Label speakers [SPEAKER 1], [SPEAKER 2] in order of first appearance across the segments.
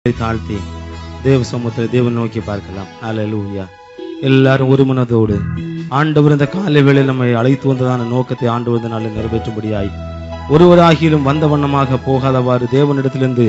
[SPEAKER 1] தாழ்த்தி தேவ சமூகத்தில் தேவன் நோக்கி பார்க்கலாம். ஹல்லேலூயா. எல்லாரும் ஒரு மனதோடு ஆண்டவர் இந்த காலை வேளையில் நம்மை அழைத்து வந்ததான நோக்கத்தை ஆண்டவர் நாளை நிறைவேற்றும்படியாய் ஒருவராகிலும் வந்த வண்ணமாக போகாதவாறு தேவனிடத்திலிருந்து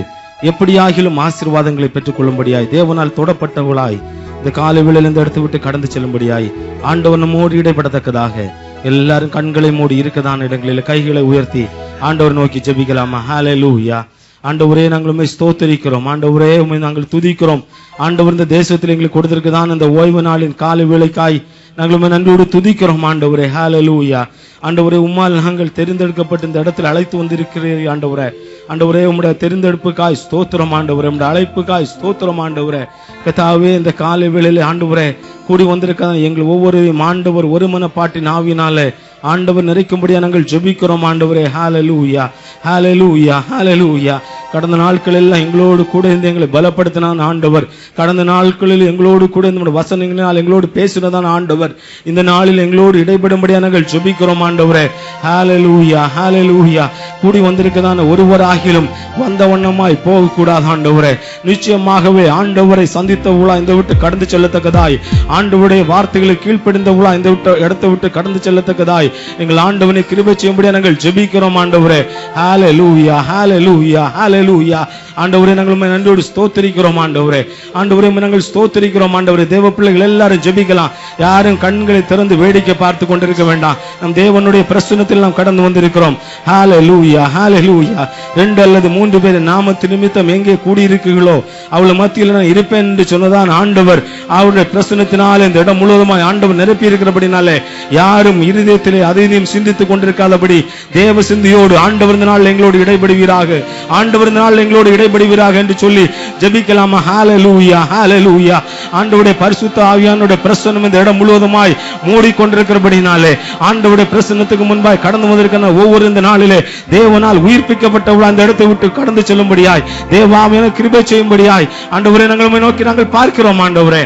[SPEAKER 1] எப்படியாகிலும் ஆசீர்வாதங்களை பெற்றுக் கொள்ளும்படியாய் தேவனால் தொடப்பட்டவர்களாய் இந்த காலை வேளையில் இந்த இடத்தை விட்டு கடந்து செல்லும்படியாய் ஆண்டவர் நம்மோடு இடைப்படத்தக்கதாக எல்லாரும் கண்களை மூடி இருக்கதான இடங்களில் கைகளை உயர்த்தி ஆண்டவர் நோக்கி ஜெபிக்கலாமா? ஹல்லேலூயா. ஆண்டவரே, நாங்கள் உம்மை ஸ்தோத்திரிக்கிறோம். ஆண்டவரே, உம்மை நாங்கள் துதிக்கிறோம். ஆண்டவர் இந்த தேசத்தில் எங்களுக்கு கொடுத்திருக்கதான் இந்த ஓய்வு நாளின் காலை வேளைக்காய் நாங்கள் உம்மை நன்றியோடு துதிக்கிறோம். ஆண்டவரே, ஹல்லேலூயா. ஆண்டவரே, உம்மால் நாங்கள் தெரிந்தெடுக்கப்பட்ட இந்த இடத்தில் அழைத்து வந்திருக்கிறீர்கள். ஆண்டவரே, ஆண்டவரே, உம்முடைய தெரிந்தெடுப்புக்காய் ஸ்தோத்திரம். ஆண்டவரே, உம்முடைய அழைப்புக்காய் ஸ்தோத்திரம். ஆண்டவரே, கர்த்தாவே, இந்த காலை வேளையில் ஆண்டவரே கூடி வந்திருக்காத எங்கள் ஒவ்வொரு ஆண்டவர் ஒரு மனப்பாட்டின் ஆவினாலே ஆண்டவர் நிறைக்கும்படியா நாங்கள் ஜெபிக்கிறோம். ஆண்டவரே, ஹல்லேலூயா, ஹல்லேலூயா, ஹல்லேலூயா. கடந்த நாட்கள் எல்லாம் எங்களோடு கூட இருந்து எங்களை பலப்படுத்தினான் ஆண்டவர். கடந்த நாட்களில் எங்களோடு கூட இந்த வசனங்களால் எங்களோடு பேசினதான் ஆண்டவர். இந்த நாளில் எங்களோடு இடைபடும்படியா நாங்கள் ஜெபிக்கிறோம். ஆண்டவரே, ஹல்லேலூயா, ஹல்லேலூயா. கூடி வந்திருக்கதான ஒருவராகிலும் வந்த வண்ணமாய் போகக்கூடாது. ஆண்டவரே, நிச்சயமாகவே ஆண்டவரை சந்தித்தவுளா இந்த விட்டு கடந்து செல்லத்தக்கதாய், ஆண்டவருடைய வார்த்தைகளுக்கு கீழ்ப்படிந்தவுளா இந்த இடத்தை விட்டு கடந்து செல்லத்தக்கதாய் எங்கள் ஆண்டவனை கிருபை செய்யும்படியா நாங்கள் ஜெபிக்கிறோம். ஆண்டவரே, ஹல்லேலூயா, ஹல்லேலூயா, ஹல்லேலூயா. ஆண்டவரே, நாங்கள் உம்மை நன்றியோடு ஸ்தோத்திரிக்கிறோம். ஆண்டவரே, ஆண்டவரே, நாங்கள் ஸ்தோத்திரிக்கிறோம். ஆண்டவரே, தேவ பிள்ளைகள் எல்லாரும் ஜெபிக்கலாம். யாரும் கண்களை திறந்து வேடிக்கை பார்த்து கொண்டிருக்க வேண்டாம். நம் தேவனுடைய பிரசன்னத்தில் நாம் கடந்து வந்திருக்கிறோம். ஹல்லேலூயா, ஹல்லேலூயா. 2 அல்லது 3 பேர் நாமத்து நிமித்தம் எங்கே கூடியிருக்கீர்களோ அவள் மத்தியில் நான் இருப்பேன் என்று சொன்னதான் ஆண்டவர். அவருடைய பிரசன்னத்தினால் இந்த இடம் முழுவதுமாய் ஆண்டவர் நிரப்பி இருக்கிறபடினாலே யாரும் இருதயத்திலே அதையும் சிந்தித்துக் கொண்டிருக்காதபடி தேவ சிந்தியோடு ஆண்டவர் இந்த நாள் எங்களோடு இடைபடுவீராக, ஆண்டவர் இந்த நாள் எங்களோடு இடைபடுவீராக என்று சொல்லி ஜெபிக்கலாமா? ஹல்லேலூயா, ஹல்லேலூயா. ஆண்டவருடைய பரிசுத்த ஆவியானுடைய பிரசன்னம் இந்த இடம் முழுவதுமாய் மூடிக்கொண்டிருக்கிறபடினாலே ஆண்டவருடைய பிரசன்னத்துக்கு முன்பாய் கடந்து வந்திருக்கிற ஒவ்வொரு இந்த நாளிலே தேவனால் உயிர்ப்பிக்கப்பட்டவர்கள் அந்த இடத்தை விட்டு கடந்து செல்லும்படியாய் தேவாவியான கிருபை செய்யும்படியாய் ஆண்டவரே நாங்கள் உம்மை நோக்கி நாங்கள் பார்க்கிறோம். ஆண்டவரே,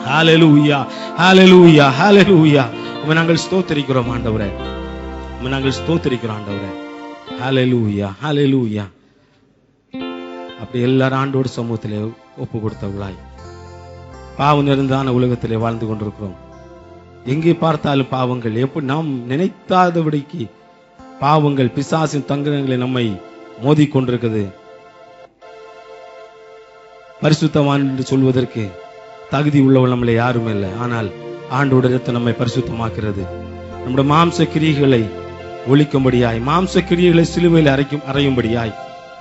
[SPEAKER 1] ஹல்லேலூயா, ஹல்லேலூயா, ஹல்லேலூயா. உம்மை நாங்கள் ஸ்தோத்திரிக்கிறோம். ஆண்டவரே, உம்மை நாங்கள் ஸ்தோத்திரிக்கிறோம். ஆண்டவரே, ஹல்லேலூயா, ஹல்லேலூயா. அப்படி எல்லாரும் ஆண்டோடு சமூகத்திலே ஒப்பு கொடுத்தவர்களாய் பாவம் நிறைந்தான உலகத்திலே வாழ்ந்து கொண்டிருக்கிறோம். எங்கே பார்த்தாலும் பாவங்கள், எப்படி நாம் நினைத்தாதபடிக்கு பாவங்கள் பிசாசின் தங்கங்களை நம்மை மோதி கொண்டிருக்கிறது. பரிசுத்தவான் என்று சொல்வதற்கு தகுதி உள்ளவள் நம்மளை யாரும் இல்லை. ஆனால் ஆண்டோட ரத்தம் நம்மை பரிசுத்தமாக்குறது. நம்முடைய மாம்ச கிரியைகளை ஒழிக்கும்படியாய், மாம்ச கிரியைகளை சிலுவையில் அறையும்படியாய்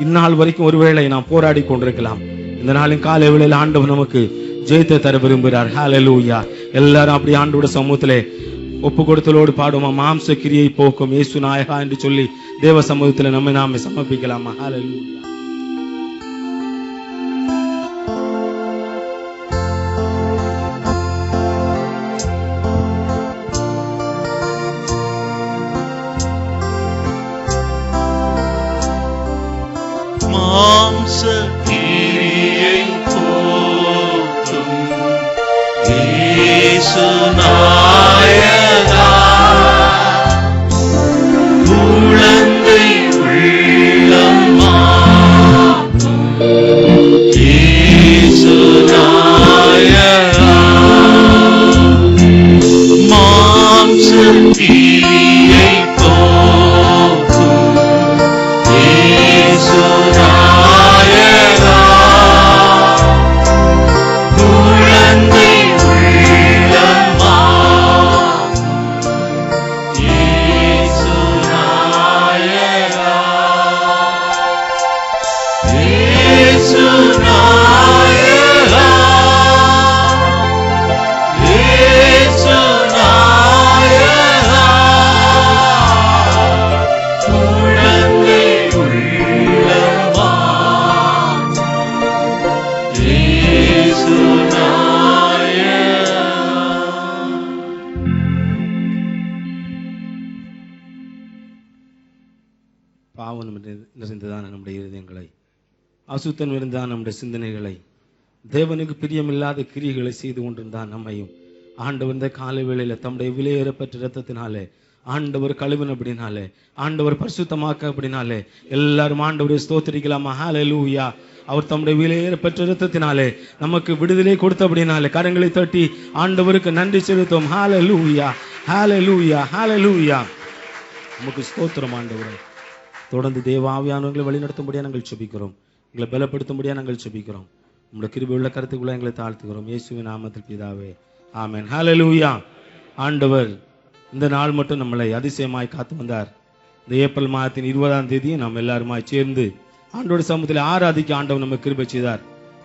[SPEAKER 1] இந்நாள் வரைக்கும் ஒருவேளை நாம் போராடி கொண்டிருக்கலாம். இந்த நாளின் காலை வேளையில் ஆண்டவர் நமக்கு ஜெயத்தை தர விரும்புகிறார். ஹல்லேலூயா. எல்லாரும் அப்படி ஆண்டோட சமூகத்திலே ஒப்பு கொடுத்தலோடு பாடுமா? மாம்ச கிரியை போக்கும் இயேசு நாயகா என்று சொல்லி தேவ சமூகத்தில் நம்மை நாமே சமர்ப்பிக்கலாமா? ஹல்லேலூயா.
[SPEAKER 2] மாம்ச கிரியை போக்கும் இயேசு நாயகா, குழந்தை உள்ளம் மாற்றும் இயேசு நாயகா, மாம்ச கிரியை போக்கும் இயேசு நாயகா, குழந்தை உள்ளம் மாற்றும் இயேசு நாயகா, இயேசு நாயகா, இயேசு நாயகா, குழந்தை உள்ளம் மாற்றும் இயேசு நாயகா.
[SPEAKER 1] பாவம் நிறைந்ததான நம்முடைய இருதயங்களை, அசுத்தம் இருந்தான் நம்முடைய சிந்தனைகளை, தேவனுக்கு பிரியமில்லாத கிரியைகளை செய்து கொண்டிருந்தான் நம்மையும் ஆண்டவர் இந்த காலை வேளையில தம்முடைய விலையேறப்பட்ட இரத்தத்தினாலே ஆண்டவர் கழுவின அப்படினாலே, ஆண்டவர் பரிசுத்தமாக்க அப்படினாலே எல்லாரும் ஆண்டவரை ஸ்தோத்திரிக்கலாமா? ஹல்லேலூயா. அவர் தம்முடைய விலையேற பெற்ற இரத்தத்தினாலே நமக்கு விடுதலை கொடுத்த அப்படினாலே கரங்களை தட்டி ஆண்டவருக்கு நன்றி செலுத்தும். ஹல்லேலூயா, ஹல்லேலூயா, ஹல்லேலூயா. நமக்கு ஸ்தோத்திரம் ஆண்டவரே. தொடர்ந்து தேவ ஆவியானவர்களை வழிநடத்தும்படியா நாங்கள் ஜெபிக்கிறோம். எங்களை பலப்படுத்தும்படியா நாங்கள் ஜெபிக்கிறோம். உங்களுடைய கிருபை உள்ள கருத்துக்குள்ள எங்களை தாழ்த்துகிறோம். இயேசுவின் நாமத்தில் பிதாவே, ஆமென். ஹல்லேலூயா. ஆண்டவர் இந்த நாள் மட்டும் நம்மளை அதிசயமாய் காத்து வந்தார். இந்த ஏப்ரல் மாதத்தின் 20ஆம் தேதி நாம் எல்லாருமாய் சேர்ந்து ஆண்டோட சமூகத்தில் ஆராதிக்க ஆண்டவர் நம்ம கிருபை செய்தார்.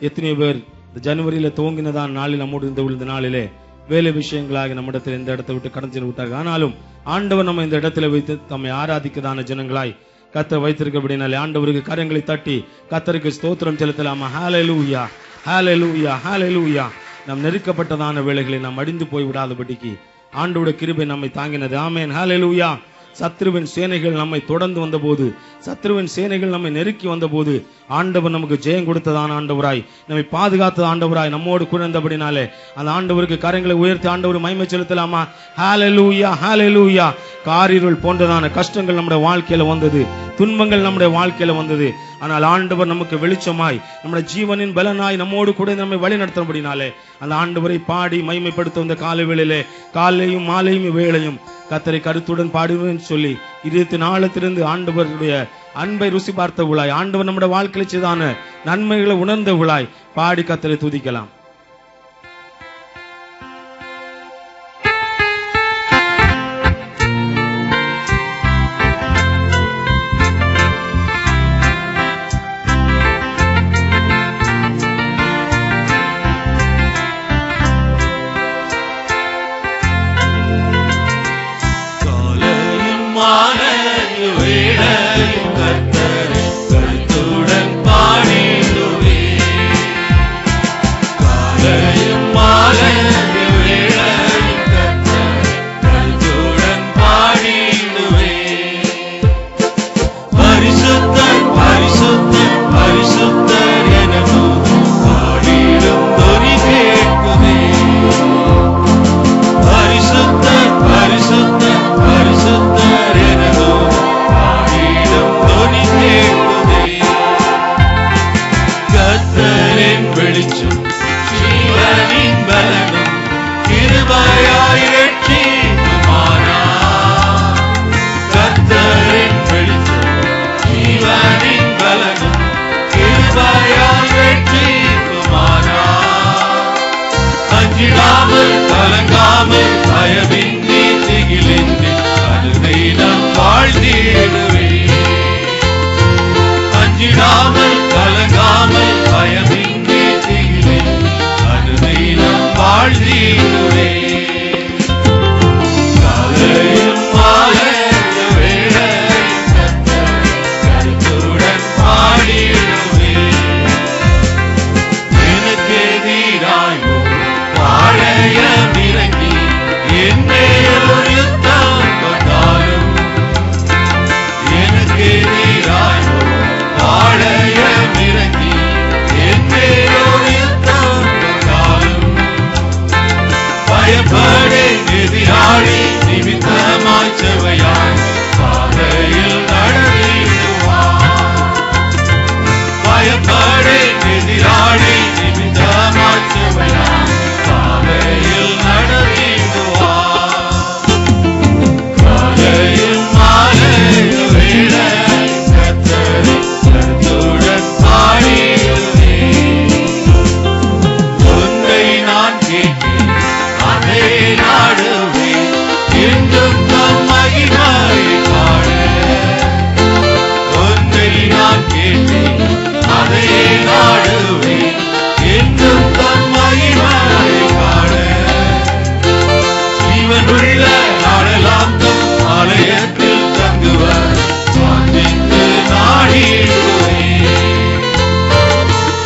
[SPEAKER 1] எத்தனையோ பேர் இந்த ஜனவரியில துவங்கினதான் நாளில் நம்மோடு இந்த நாளிலே வேலை விஷயங்களாக நம்மிடத்தில் இந்த இடத்தை விட்டு கடந்து சென்று விட்டார்கள். ஆனாலும் ஆண்டவர் நம்ம இந்த இடத்துல வைத்து தம்மை ஆராதிக்கதான ஜனங்களாய் கர்த்தர் வைத்திருக்கிறபடினாலே ஆண்டவருக்கு கரங்களை தட்டி கர்த்தருக்கு ஸ்தோத்திரம் செலுத்தலாமா? ஹல்லேலூயா, ஹல்லேலூயா, ஹல்லேலூயா. நாம் நெருக்கப்பட்டதான வேளைகளை நாம் அடிந்து போய் விடாதபடிக்கு ஆண்டவருடைய கிருபை நம்மை தாங்கினது. ஆமென், ஹல்லேலூயா. சத்ருவின் சேனைகள் நம்மை தொடர்ந்து வந்தபோது, சத்ருவின் சேனைகள் நம்மை நெருக்கி வந்தபோது ஆண்டவர் நமக்கு ஜெயம் கொடுத்ததான ஆண்டவராய், நம்மை பாதுகாத்த ஆண்டவராய் நம்மோடு குறைந்தபடினாலே அந்த ஆண்டவருக்கு கரங்களை உயர்த்தி ஆண்டவர் மகிமை செலுத்தலாமா? ஹல்லேலூயா, ஹல்லேலூயா. காரிருள் போன்றதான கஷ்டங்கள் நம்முடைய வாழ்க்கையில வந்தது, துன்பங்கள் நம்முடைய வாழ்க்கையில வந்தது. ஆனால் ஆண்டவர் நமக்கு வெளிச்சமாய் நம்முடைய ஜீவனின் பலனாய் நம்மோடு கூட நம்மை வழி நடத்தும்படினாலே அந்த ஆண்டவரை பாடி மகிமைப்படுத்த இந்த காலை வேளையிலே காலையும் மாலையும் வேளையும் கர்த்தரை கருத்துடன் பாடுவேன் சொல்லி இதயத்தின் ஆழத்திலிருந்து ஆண்டவருடைய அன்பை ருசி பார்த்த விழாய், ஆண்டவர் நம்முடைய வாழ்க்கையில் செய்தான நன்மைகளை உணர்ந்த விழாய் பாடி கர்த்தரை துதிக்கலாம்.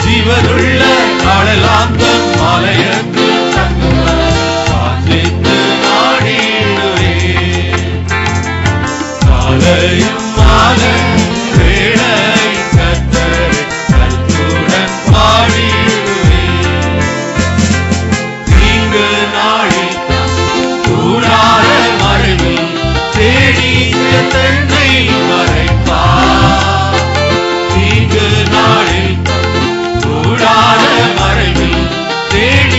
[SPEAKER 2] ஜீவனுள்ள நாளெல்லாம்